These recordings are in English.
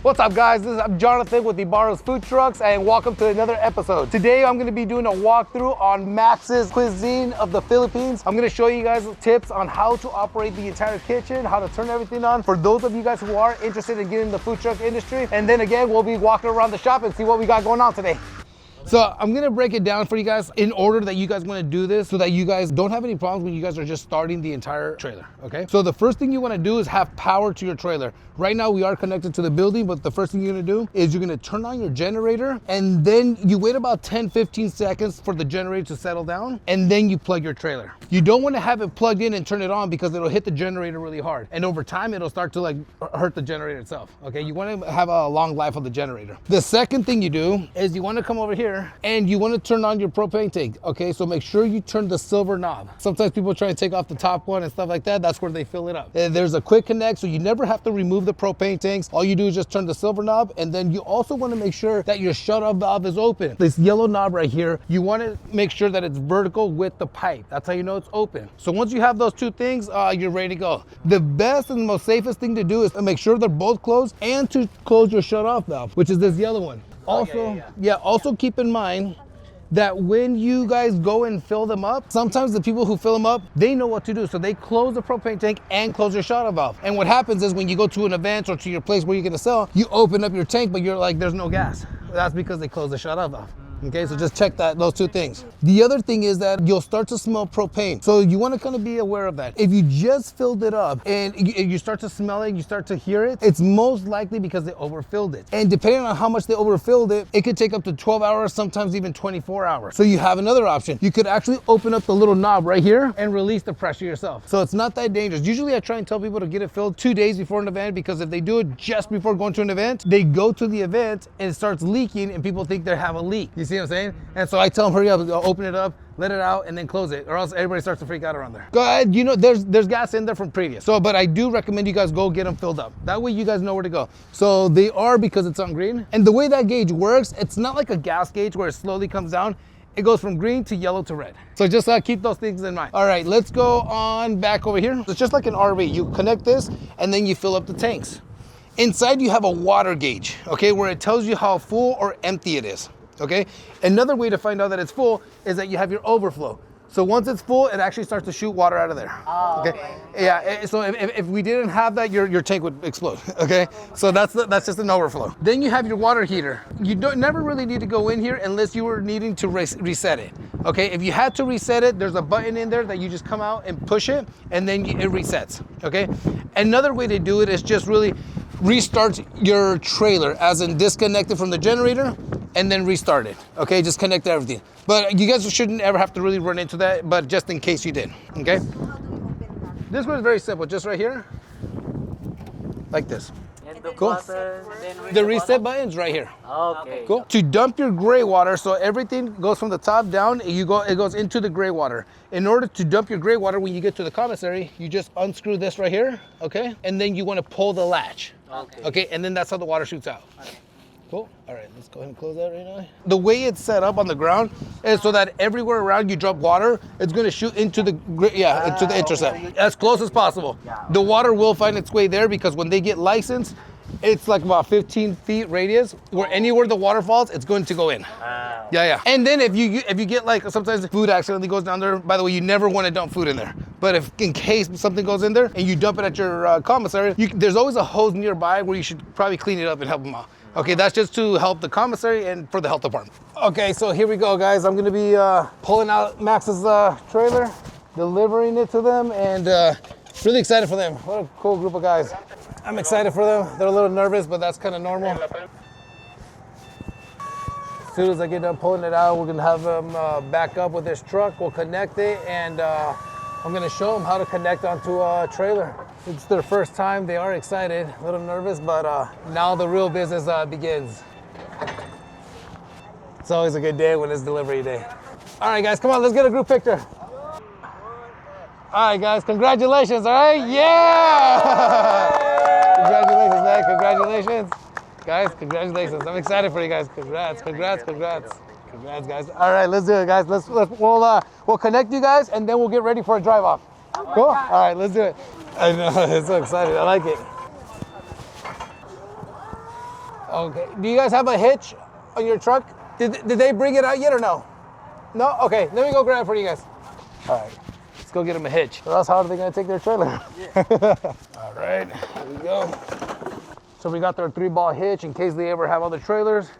What's up, guys? I'm Jonathan with IBARRA'S Food Trucks, and welcome to another episode. Today, I'm gonna be doing a walkthrough on Max's Cuisine of the Philippines. I'm gonna show you guys tips on how to operate the entire kitchen, how to turn everything on for those of you guys who are interested in getting in the food truck industry. And then again, we'll be walking around the shop and see what we got going on today. So I'm gonna break it down for you guys in order that you guys wanna do this so that you guys don't have any problems when you guys are just starting the entire trailer, okay? So the first thing you wanna do is have power to your trailer. Right now we are connected to the building, but the first thing you're gonna do is you're gonna turn on your generator, and then you wait about 10-15 seconds for the generator to settle down, and then you plug your trailer. You don't wanna have it plugged in and turn it on because it'll hit the generator really hard. And over time, it'll start to like hurt the generator itself, okay? You wanna have a long life of the generator. The second thing you do is you wanna come over here and you want to turn on your propane tank, okay? So make sure you turn the silver knob. Sometimes people try to take off the top one and stuff like that. That's where they fill it up. And there's a quick connect, so you never have to remove the propane tanks. All you do is just turn the silver knob, and then you also want to make sure that your shut-off valve is open. This yellow knob right here, you want to make sure that it's vertical with the pipe. That's how you know it's open. So once you have those two things, you're ready to go. The best and most safest thing to do is to make sure they're both closed and to close your shut-off valve, which is this yellow one. Also, also keep in mind that when you guys go and fill them up, sometimes the people who fill them up, they know what to do. So they close the propane tank and close your shut-off valve. And what happens is when you go to an event or to your place where you're gonna sell, you open up your tank, but you're like, there's no gas. That's because they close the shut-off valve. Okay, so just check those two things. The other thing is that you'll start to smell propane. So you want to kind of be aware of that. If you just filled it up and you start to smell it, you start to hear it, it's most likely because they overfilled it. And depending on how much they overfilled it, it could take up to 12 hours, sometimes even 24 hours. So you have another option. You could actually open up the little knob right here and release the pressure yourself. So it's not that dangerous. Usually I try and tell people to get it filled 2 days before an event, because if they do it just before going to an event, they go to the event and it starts leaking and people think they have a leak. You see what I'm saying? And so I tell them, hurry up, open it up, let it out, and then close it, or else everybody starts to freak out around there. Go ahead, you know, there's gas in there from previous. So, but I do recommend you guys go get them filled up. That way you guys know where to go. So they are, because it's on green. And the way that gauge works, it's not like a gas gauge where it slowly comes down. It goes from green to yellow to red. So just keep those things in mind. All right, let's go on back over here. It's just like an RV. You connect this, and then you fill up the tanks. Inside you have a water gauge, okay, where it tells you how full or empty it is. Okay, another way to find out that it's full is that you have your overflow. So once it's full, it actually starts to shoot water out of there. Oh, okay. Yeah. So if we didn't have that, your tank would explode. Okay. So that's just an overflow. Then you have your water heater. You never really need to go in here unless you were needing to reset it. Okay. If you had to reset it, there's a button in there that you just come out and push it, and then it resets. Okay. Another way to do it is just really restart your trailer, as in disconnect it from the generator and then restart it. Okay, just connect everything. But you guys shouldn't ever have to really run into that, but just in case you did, okay? This one is very simple, just right here, like this. Cool. The reset button's right here. Okay. Cool. To dump your gray water, so everything goes from the top down, it goes into the gray water. In order to dump your gray water, when you get to the commissary, you just unscrew this right here, okay? And then you want to pull the latch. Okay, and then that's how the water shoots out. Okay. Cool. All right, let's go ahead and close that right now. The way it's set up on the ground is so that everywhere around you drop water, it's going to shoot into the into the intercept as close as possible. The water will find its way there, because when they get licensed, it's like about 15 feet radius, where anywhere the water falls, it's going to go in. Yeah. And then if you get, like, sometimes the food accidentally goes down there. By the way, you never want to dump food in there. But if in case something goes in there and you dump it at your commissary, there's always a hose nearby where you should probably clean it up and help them out. Okay, that's just to help the commissary and for the health department. Okay, so here we go, guys. I'm gonna be pulling out Max's trailer, delivering it to them, and really excited for them. What a cool group of guys. I'm excited for them. They're a little nervous, but that's kind of normal. As soon as I get done pulling it out, we're gonna have them back up with this truck. We'll connect it, and I'm gonna show them how to connect onto a trailer. It's their first time. They are excited, a little nervous, but now the real business begins. It's always a good day when it's delivery day. All right, guys, come on, let's get a group picture. All right, guys, congratulations, all right? Yeah! Congratulations, man, congratulations. Guys, congratulations. I'm excited for you guys. Congrats. Congrats, guys. All right, let's do it, guys. We'll connect you guys, and then we'll get ready for a drive off. Cool? All right, let's do it. I know, it's so excited. I like it. Okay, do you guys have a hitch on your truck? Did they bring it out yet or no? No? Okay, let me go grab it for you guys. All right, let's go get them a hitch. Or else how are they gonna take their trailer? Yeah. All right, here we go. So we got their 3-ball hitch in case they ever have other trailers.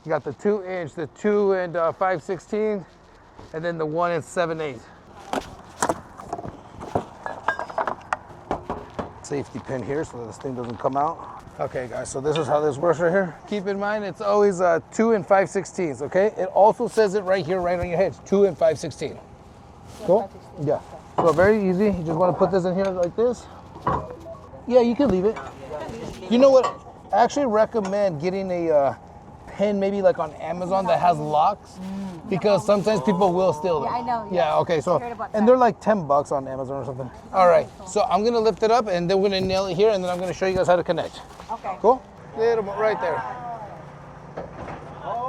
You got the 2-inch, the 2 and 5/16, and then the 1 and 7/8. Safety pin here so that this thing doesn't come out. Okay guys, so this is how this works right here. Keep in mind, it's always 2 and 5/16, okay? It also says it right here, right on your hitch, 2 and 5/16. Cool? Yeah. So very easy. You just want to put this in here like this. Yeah, you can leave it. You know what? I actually recommend getting a pin maybe like on Amazon that has locks because sometimes people will steal them. Yeah, I know. Yeah, okay, so, and they're like $10 on Amazon or something. All right, so I'm gonna lift it up and then we're gonna nail it here and then I'm gonna show you guys how to connect. Okay. Cool? Little right there.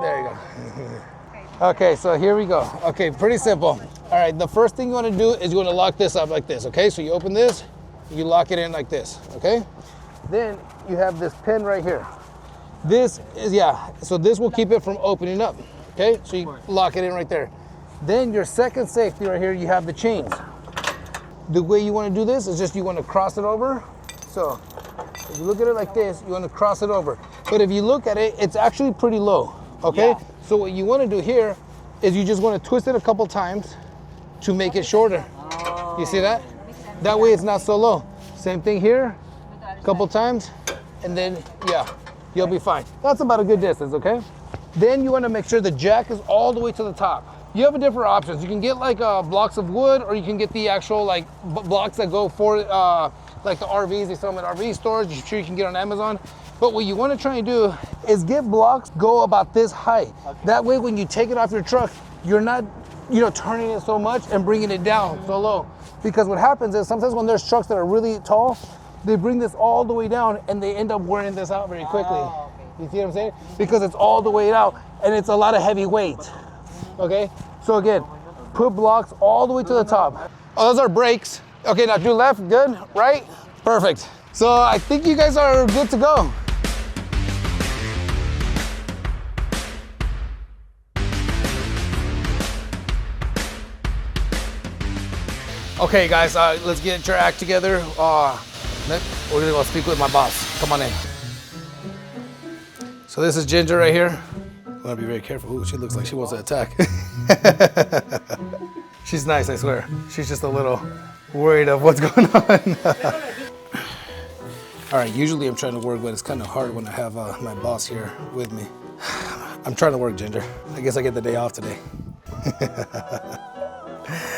There you go. Okay, so here we go. Okay, pretty simple. All right, the first thing you wanna do is you wanna lock this up like this, okay? So you open this, you lock it in like this, okay? Then you have this pin right here. This is, so this will keep it from opening up, okay? So you lock it in right there. Then your second safety right here, you have the chains. The way you wanna do this is just you wanna cross it over. So if you look at it like this, you wanna cross it over. But if you look at it, it's actually pretty low, okay? Yeah. So what you wanna do here is you just wanna twist it a couple times to make it shorter. You see that? That way it's not so low. Same thing here, a couple times, and then, you'll be fine. That's about a good distance, okay? Then you wanna make sure the jack is all the way to the top. You have different options. You can get like blocks of wood, or you can get the actual like blocks that go for like the RVs. They sell them at RV stores. I'm sure you can get on Amazon. But what you wanna try and do is get blocks go about this height. Okay. That way when you take it off your truck, you're not turning it so much and bringing it down so low. Because what happens is sometimes when there's trucks that are really tall, they bring this all the way down and they end up wearing this out very quickly. Oh, okay. You see what I'm saying? Because it's all the way out and it's a lot of heavy weight. Okay? So again, put blocks all the way to the top. Oh, those are brakes. Okay, now do left, good, right? Perfect. So I think you guys are good to go. Okay guys, let's get your act together. We're gonna go speak with my boss. Come on in. So this is Ginger right here. I'm gonna be very careful. Ooh, she looks like she wants to attack. She's nice, I swear. She's just a little worried of what's going on. All right, usually I'm trying to work, but it's kind of hard when I have my boss here with me. I'm trying to work, Ginger. I guess I get the day off today.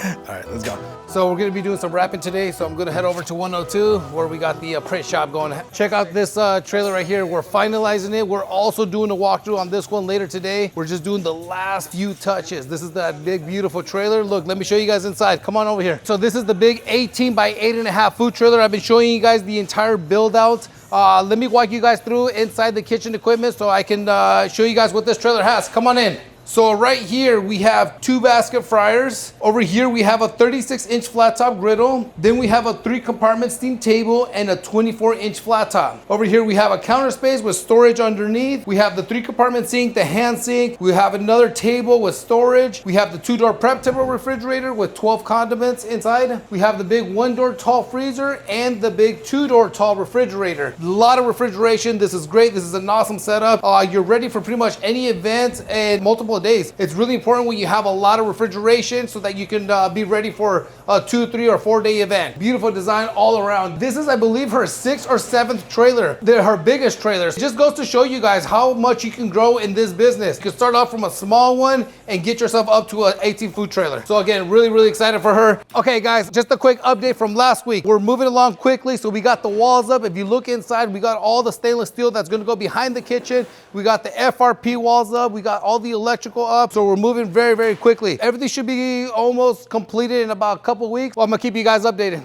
All right, let's go. So we're gonna be doing some wrapping today. So I'm gonna head over to 102 where we got the print shop going. Check out this trailer right here. We're finalizing it. We're also doing a walkthrough on this one later today. We're just doing the last few touches. This is that big, beautiful trailer. Look, let me show you guys inside. Come on over here. So this is the big 18 by 8.5 food trailer. I've been showing you guys the entire build out. Let me walk you guys through inside the kitchen equipment so I can show you guys what this trailer has. Come on in. So right here we have 2 basket fryers. Over here we have a 36-inch flat top griddle. Then we have a 3-compartment steam table and a 24-inch flat top. Over here we have a counter space with storage underneath. We have the 3-compartment sink, the hand sink. We have another table with storage. We have the 2-door prep table refrigerator with 12 condiments inside. We have the big 1-door tall freezer and the big 2-door tall refrigerator. A lot of refrigeration. This is great. This is an awesome setup. You're ready for pretty much any event and multiple days. It's really important when you have a lot of refrigeration so that you can be ready for a 2, 3, or 4-day event. Beautiful design all around. This is, I believe, her 6th or 7th trailer. They're her biggest trailers. It just goes to show you guys how much you can grow in this business. You can start off from a small one and get yourself up to an 18 food trailer. So again, really, really excited for her. Okay guys, just a quick update from last week. We're moving along quickly. So we got the walls up. If you look inside, we got all the stainless steel that's gonna go behind the kitchen. We got the FRP walls up. We got all the electrical up. So we're moving very, very quickly. Everything should be almost completed in about a couple weeks. Well, I'm gonna keep you guys updated.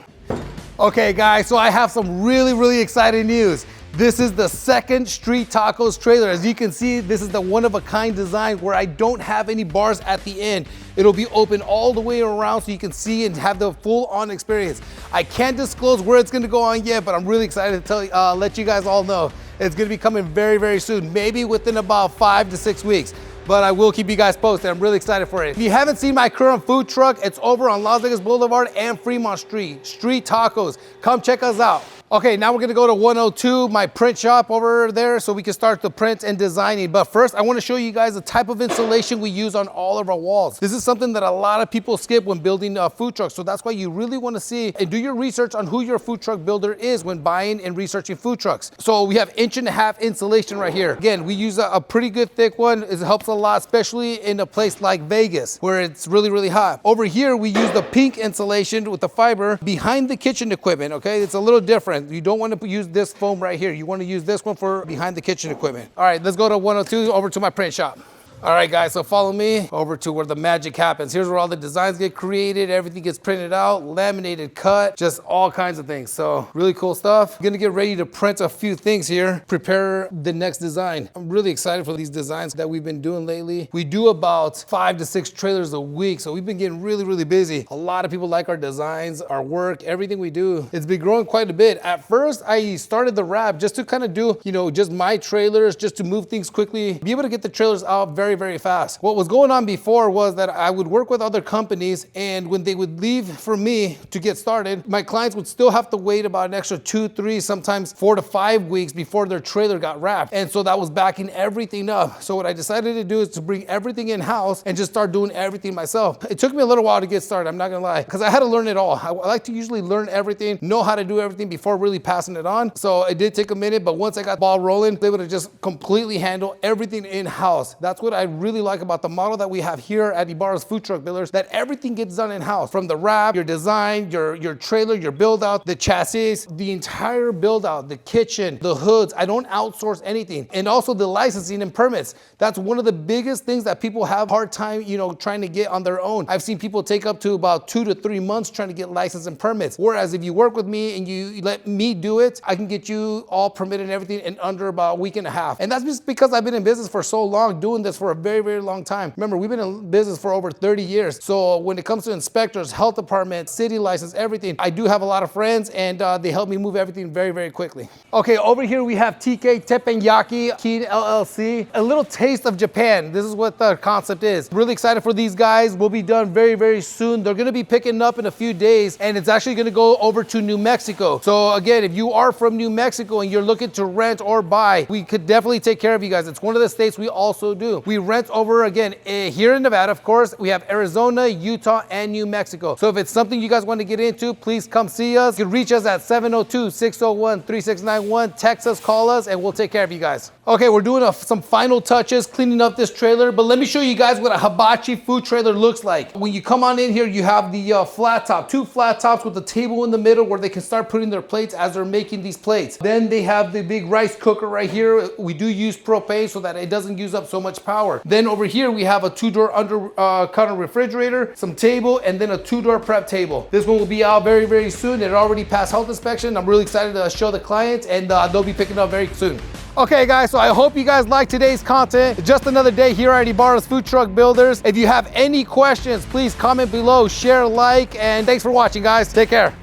Okay guys, so I have some really, really exciting news. This is the 2nd Street Tacos trailer. As you can see, this is the one-of-a-kind design where I don't have any bars at the end. It'll be open all the way around so you can see and have the full-on experience. I can't disclose where it's gonna go on yet, but I'm really excited to let you guys all know. It's gonna be coming very, very soon, maybe within about 5 to 6 weeks. But I will keep you guys posted. I'm really excited for it. If you haven't seen my current food truck, it's over on Las Vegas Boulevard and Fremont Street. Street Tacos. Come check us out. Okay, now we're gonna go to 102, my print shop over there, so we can start the print and designing. But first, I wanna show you guys the type of insulation we use on all of our walls. This is something that a lot of people skip when building food trucks, so that's why you really wanna see and do your research on who your food truck builder is when buying and researching food trucks. So we have 1.5 inch insulation right here. Again, we use a pretty good thick one. It helps a lot, especially in a place like Vegas, where it's really, really hot. Over here, we use the pink insulation with the fiber behind the kitchen equipment, okay? It's a little different. You don't want to use this foam right here. You want to use this one for behind the kitchen equipment. All right, let's go to 102 over to my print shop. All right, guys, so follow me over to where the magic happens. Here's where all the designs get created, everything gets printed out, laminated, cut, just all kinds of things. So really cool stuff. I'm gonna get ready to print a few things here, prepare the next design. I'm really excited for these designs that we've been doing lately. We do about 5 to 6 trailers a week, so we've been getting really, really busy. A lot of people like our designs, our work, everything we do. It's been growing quite a bit. At first, I started the wrap just to kind of do, just my trailers, just to move things quickly, be able to get the trailers out very, very fast. What was going on before was that I would work with other companies, and when they would leave for me to get started, my clients would still have to wait about an extra 2, 3, sometimes 4 to 5 weeks before their trailer got wrapped. And so that was backing everything up. So what I decided to do is to bring everything in-house and just start doing everything myself. It took me a little while to get started, I'm not gonna lie, because I had to learn it all. I like to usually learn everything, know how to do everything before really passing it on. So it did take a minute, but once I got the ball rolling, I was able to just completely handle everything in-house. That's what I really like about the model that we have here at IBARRA'S Food Truck Builders, that everything gets done in-house. From the wrap, your design, your trailer, your build out, the chassis, the entire build out, the kitchen, the hoods. I don't outsource anything. And also the licensing and permits. That's one of the biggest things that people have a hard time, trying to get on their own. I've seen people take up to about 2 to 3 months trying to get license and permits. Whereas if you work with me and you let me do it, I can get you all permitted and everything in under about a week and a half. And that's just because I've been in business for so long, doing this for a very, very long time. Remember, we've been in business for over 30 years. So when it comes to inspectors, health department, city license, everything, I do have a lot of friends, and they help me move everything very, very quickly. Okay, over here we have TK Teppanyaki Keen LLC. A little taste of Japan. This is what the concept is. Really excited for these guys. We'll be done very, very soon. They're gonna be picking up in a few days, and it's actually gonna go over to New Mexico. So again, if you are from New Mexico and you're looking to rent or buy, we could definitely take care of you guys. It's one of the states we also do. We rent over, again, here in Nevada, of course. We have Arizona, Utah, and New Mexico. So if it's something you guys want to get into, please come see us. You can reach us at 702-601-3691. Text us, call us, and we'll take care of you guys. Okay, we're doing some final touches, cleaning up this trailer, but let me show you guys what a hibachi food trailer looks like. When you come on in here, you have the flat top, 2 flat tops with a table in the middle where they can start putting their plates as they're making these plates. Then they have the big rice cooker right here. We do use propane so that it doesn't use up so much power. Then over here, we have a 2-door under counter refrigerator, some table, and then a 2-door prep table. This one will be out very, very soon. It already passed health inspection. I'm really excited to show the clients, and they'll be picking up very soon. Okay guys, so I hope you guys like today's content. Just another day here at IBARRA'S Food Truck Builders. If you have any questions, please comment below, share, like, and thanks for watching guys. Take care.